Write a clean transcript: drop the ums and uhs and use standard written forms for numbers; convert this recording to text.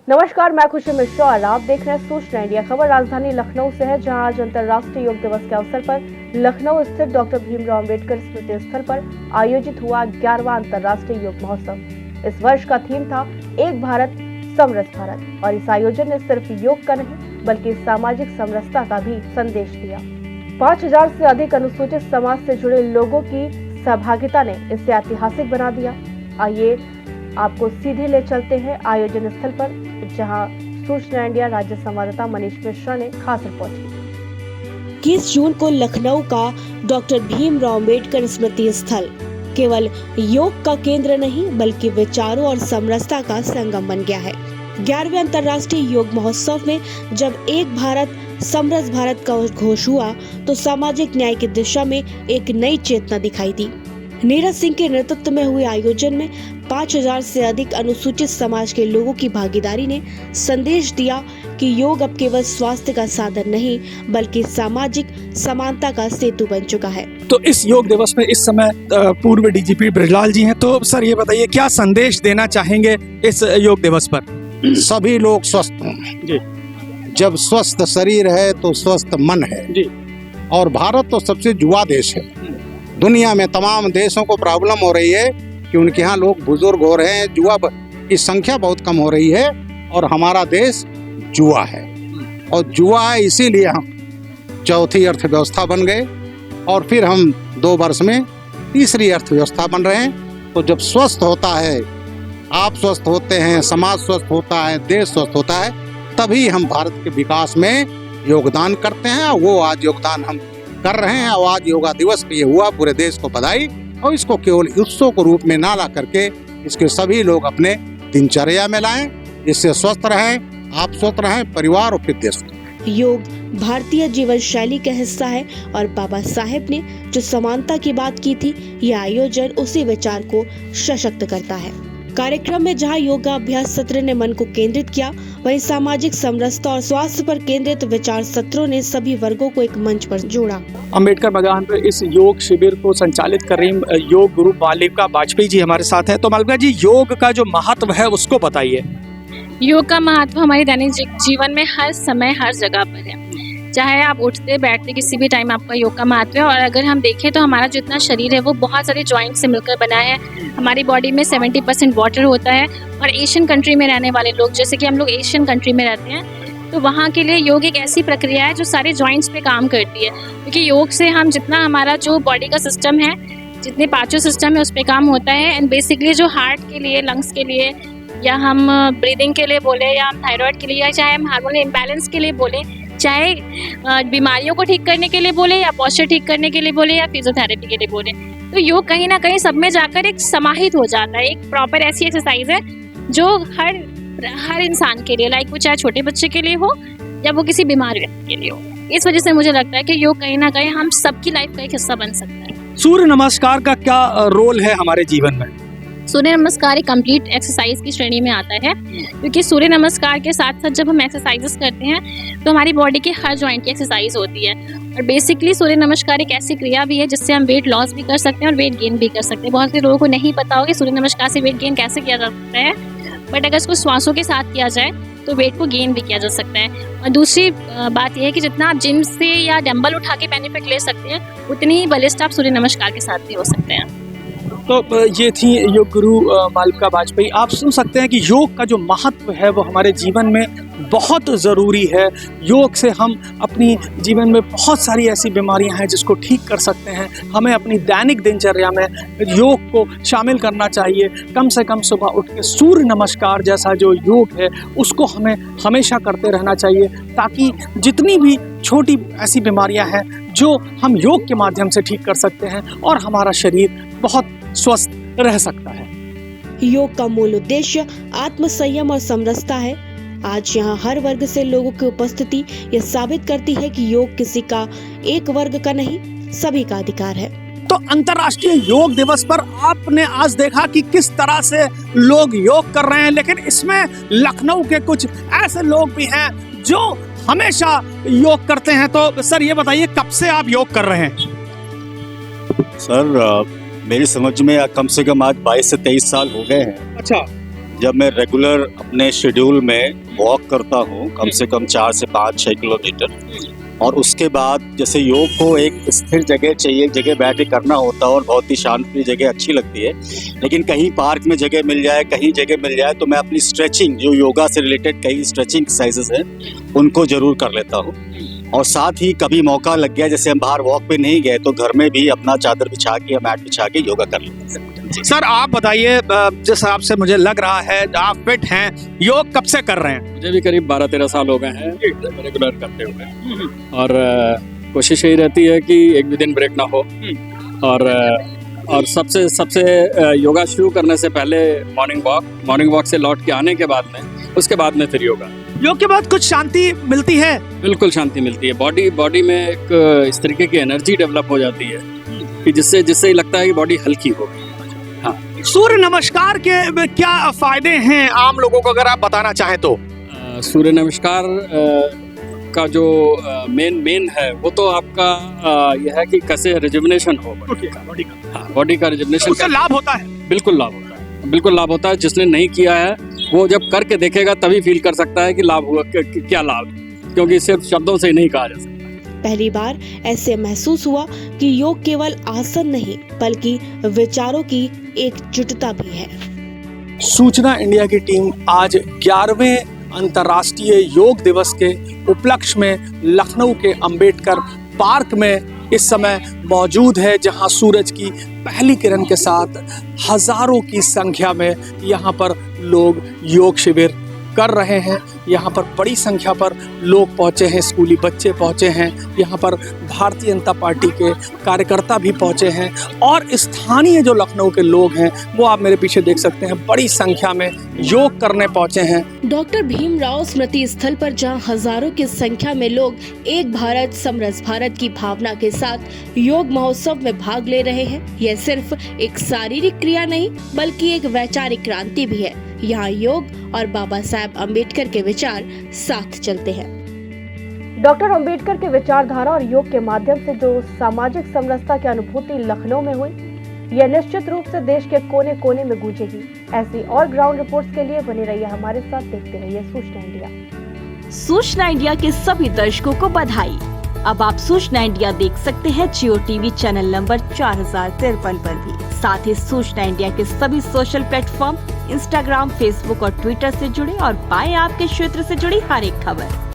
नमस्कार, मैं खुशी मिश्रा और आप देख रहे हैं सूचना इंडिया। खबर राजधानी लखनऊ से है, जहां आज अंतर्राष्ट्रीय योग दिवस के अवसर पर लखनऊ स्थित डॉक्टर भीमराव अम्बेडकर स्मृति स्थल पर आयोजित हुआ 11वां अंतर्राष्ट्रीय योग महोत्सव। इस वर्ष का थीम था एक भारत समरस भारत और इस आयोजन ने सिर्फ योग का नहीं बल्कि सामाजिक समरसता का भी संदेश दिया। 5000 से अधिक अनुसूचित समाज से जुड़े लोगों की सहभागिता ने इसे ऐतिहासिक बना दिया। आइए आपको सीधे ले चलते हैं आयोजन स्थल पर, जहां सूचना इंडिया राज्य संवाददाता मनीष मिश्रा ने खास रिपोर्ट की। 21 जून को लखनऊ का डॉक्टर भीमराव अम्बेडकर स्मृति स्थल केवल योग का केंद्र नहीं बल्कि विचारों और समरसता का संगम बन गया है। 11वें अंतर्राष्ट्रीय योग महोत्सव में जब एक भारत समरस भारत का घोष हुआ तो सामाजिक न्याय की दिशा में एक नई चेतना दिखाई दी। नीरज सिंह के नेतृत्व में हुए आयोजन में 5000 से अधिक अनुसूचित समाज के लोगों की भागीदारी ने संदेश दिया कि योग अब केवल स्वास्थ्य का साधन नहीं बल्कि सामाजिक समानता का सेतु बन चुका है। तो इस योग दिवस में इस समय पूर्व डीजीपी बृजलाल जी हैं, तो सर ये बताइए क्या संदेश देना चाहेंगे इस योग दिवस पर? सभी लोग स्वस्थ हों जी। जब स्वस्थ शरीर है तो स्वस्थ मन है जी। और भारत तो सबसे युवा देश है। दुनिया में तमाम देशों को प्रॉब्लम हो रही है कि उनके यहाँ लोग बुजुर्ग हो रहे हैं, युवा की संख्या बहुत कम हो रही है और हमारा देश युवा है। और युवा है इसीलिए हम चौथी अर्थव्यवस्था बन गए और फिर हम 2 वर्ष में तीसरी अर्थव्यवस्था बन रहे हैं। तो जब स्वस्थ होता है, आप स्वस्थ होते हैं, समाज स्वस्थ होता है, देश स्वस्थ होता है, तभी हम भारत के विकास में योगदान करते हैं। वो आज योगदान हम कर रहे हैं और आज योगा दिवस भी हुआ, पूरे देश को बधाई। और इसको केवल उत्सव के रूप में ना ला करके इसके सभी लोग अपने दिनचर्या में लाएं, इससे स्वस्थ रहें, आप स्वस्थ रहें, परिवार और फिर देश। योग भारतीय जीवन शैली का हिस्सा है और बाबा साहेब ने जो समानता की बात की थी, यह आयोजन उसी विचार को सशक्त करता है। कार्यक्रम में जहां योगा अभ्यास सत्र ने मन को केंद्रित किया, वहीं सामाजिक समरसता और स्वास्थ्य पर केंद्रित विचार सत्रों ने सभी वर्गों को एक मंच पर जोड़ा। अंबेडकर मैदान पर इस योग शिविर को संचालित कर रही योग गुरु मालविका वाजपेयी जी हमारे साथ हैं। तो मालविका जी, योग का जो महत्व है उसको बताइए। योग का महत्व हमारे दैनिक जीवन में हर समय हर जगह पर है। चाहे आप उठते बैठते किसी भी टाइम आपका योग का महत्व है। और अगर हम देखें तो हमारा जितना शरीर है वो बहुत सारे जॉइंट से मिलकर बना है। हमारी बॉडी में 70% वाटर होता है और एशियन कंट्री में रहने वाले लोग, जैसे कि हम लोग एशियन कंट्री में रहते हैं, तो वहाँ के लिए योग एक ऐसी प्रक्रिया है जो सारे जॉइंट्स पे काम करती है। क्योंकि योग से हम जितना हमारा जो बॉडी का सिस्टम है, जितने पांचों सिस्टम है उस पर काम होता है। एंड बेसिकली जो हार्ट के लिए, लंग्स के लिए, या हम ब्रीदिंग के लिए बोले, या हम थायराइड के लिए, या चाहे हम हार्मोनल इम्बैलेंस के लिए बोले, चाहे बीमारियों को ठीक करने के लिए बोले, या पॉस्चर ठीक करने के लिए बोले, या फिजियोथेरेपी के लिए बोले, तो योग कहीं ना कहीं सब में जाकर एक समाहित हो जाता है। एक प्रॉपर ऐसी एक्सरसाइज है जो हर इंसान के लिए, लाइक वो चाहे छोटे बच्चे के लिए हो या वो किसी बीमार व्यक्ति के लिए हो। इस वजह से मुझे लगता है कि योग कहीं ना कहीं हम सबकी लाइफ का एक हिस्सा बन सकता है। सूर्य नमस्कार का क्या रोल है हमारे जीवन में? सूर्य नमस्कार एक कंप्लीट एक्सरसाइज की श्रेणी में आता है, क्योंकि सूर्य नमस्कार के साथ साथ जब हम एक्सरसाइजेस करते हैं तो हमारी बॉडी के हर जॉइंट की एक्सरसाइज होती है। और बेसिकली सूर्य नमस्कार एक ऐसी क्रिया भी है जिससे हम वेट लॉस भी कर सकते हैं और वेट गेन भी कर सकते हैं। बहुत से लोगों को नहीं पता होगा कि सूर्य नमस्कार से वेट गेन कैसे किया जा सकता है, बट अगर इसको श्वासों के साथ किया जाए तो वेट को गेन भी किया जा सकता है। और दूसरी बात यह है कि जितना आप जिम से या डंबल उठा के बेनिफिट ले सकते हैं, उतनी ही बलिष्ठ आप सूर्य नमस्कार के साथ भी हो सकते हैं। तो ये थी योग गुरु मालविका वाजपेयी। आप सुन सकते हैं कि योग का जो महत्व है वो हमारे जीवन में बहुत ज़रूरी है। योग से हम अपनी जीवन में बहुत सारी ऐसी बीमारियां हैं जिसको ठीक कर सकते हैं। हमें अपनी दैनिक दिनचर्या में योग को शामिल करना चाहिए। कम से कम सुबह उठ के सूर्य नमस्कार जैसा जो योग है उसको हमें हमेशा करते रहना चाहिए, ताकि जितनी भी छोटी ऐसी बीमारियां हैं जो हम योग के माध्यम से ठीक कर सकते हैं और हमारा शरीर बहुत स्वस्थ रह सकता है। योग का मूल उद्देश्य आत्म संयम और समरसता है। आज यहाँ हर वर्ग से लोगों की उपस्थिति यह साबित करती है कि योग किसी का एक वर्ग का नहीं, सभी का अधिकार है। तो अंतर्राष्ट्रीय योग दिवस पर आपने आज देखा कि किस तरह से लोग योग कर रहे हैं, लेकिन इसमें लखनऊ के कुछ ऐसे लोग भी हैं जो हमेशा योग करते हैं। तो सर ये बताइए, कब से आप योग कर रहे हैं? सर मेरी समझ में कम से कम आज 22 से 23 साल हो गए हैं। अच्छा। जब मैं रेगुलर अपने शेड्यूल में वॉक करता हूँ कम से कम 4 से 5-6 किलोमीटर, और उसके बाद जैसे योग को एक स्थिर जगह चाहिए, एक जगह बैठ के करना होता है और बहुत ही शांति जगह अच्छी लगती है, लेकिन कहीं पार्क में जगह मिल जाए, कहीं जगह मिल जाए तो मैं अपनी स्ट्रेचिंग, जो योगा से रिलेटेड कई स्ट्रेचिंग एक्सरसाइजेस हैं उनको ज़रूर कर लेता हूँ। और साथ ही कभी मौका लग गया, जैसे हम बाहर वॉक पे नहीं गए तो घर में भी अपना चादर बिछा के या मैट बिछा के योगा कर लेते हैं। सर आप बताइए, जिस हिसाब से मुझे लग रहा है आप फिट हैं, योग कब से कर रहे हैं? मुझे भी करीब 12-13 साल हो गए हैं रेगुलर करते हुए, और कोशिश यही रहती है कि एक भी दिन ब्रेक ना हो। और सबसे योगा शुरू करने से पहले मॉर्निंग वॉक से लौट के आने के बाद में, उसके बाद में फिर योगा। योग के बाद कुछ शांति मिलती है? बिल्कुल शांति मिलती है। बॉडी में एक इस तरीके की एनर्जी डेवलप हो जाती है कि जिससे लगता है कि बॉडी हल्की हो। हाँ, सूर्य नमस्कार के क्या फायदे हैं आम लोगों को, अगर आप बताना चाहें तो? सूर्य नमस्कार का जो मेन है वो तो आपका यह है कि कैसे रिजुविनेशन हो बॉडी का। हाँ, बॉडी का रिजुविनेशन। उससे लाभ होता है? बिल्कुल लाभ होता है, बिल्कुल लाभ होता है। जिसने नहीं किया है वो जब करके देखेगा तभी फील कर सकता है कि लाभ हुआ, क्या लाभ, क्योंकि सिर्फ शब्दों से नहीं कहा जा सकता। पहली बार ऐसे महसूस हुआ कि योग केवल आसन नहीं बल्कि विचारों की एकजुटता भी है। सूचना इंडिया की टीम आज 11वें अंतर्राष्ट्रीय योग दिवस के उपलक्ष्य में लखनऊ के अंबेडकर पार्क में इस समय मौजूद है, जहां सूरज की पहली किरण के साथ हजारों की संख्या में यहाँ पर लोग योग शिविर कर रहे हैं। यहाँ पर बड़ी संख्या पर लोग पहुँचे हैं, स्कूली बच्चे पहुँचे हैं, यहाँ पर भारतीय जनता पार्टी के कार्यकर्ता भी पहुँचे हैं, और स्थानीय जो लखनऊ के लोग हैं वो आप मेरे पीछे देख सकते हैं, बड़ी संख्या में योग करने पहुँचे हैं। डॉक्टर भीमराव स्मृति स्थल पर जहां हजारों की संख्या में लोग एक भारत समरस भारत की भावना के साथ योग महोत्सव में भाग ले रहे हैं, यह सिर्फ एक शारीरिक क्रिया नहीं बल्कि एक वैचारिक क्रांति भी है। यहाँ योग और बाबा साहेब अम्बेडकर के विचार साथ चलते हैं। डॉक्टर अंबेडकर के विचारधारा और योग के माध्यम से जो सामाजिक समरसता की अनुभूति लखनऊ में हुई, यह निश्चित रूप से देश के कोने कोने में गूंजेगी। ऐसी और ग्राउंड रिपोर्ट्स के लिए बने रहिए हमारे साथ, देखते रहिए सूचना इंडिया। सूचना इंडिया के सभी दर्शकों को बधाई। अब आप सूचना इंडिया देख सकते हैं जियो टीवी चैनल नंबर 4053 पर भी। साथ ही सूचना इंडिया के सभी सोशल प्लेटफॉर्म इंस्टाग्राम, फेसबुक और ट्विटर से जुड़े और पाएं आपके क्षेत्र से जुड़ी हर एक खबर।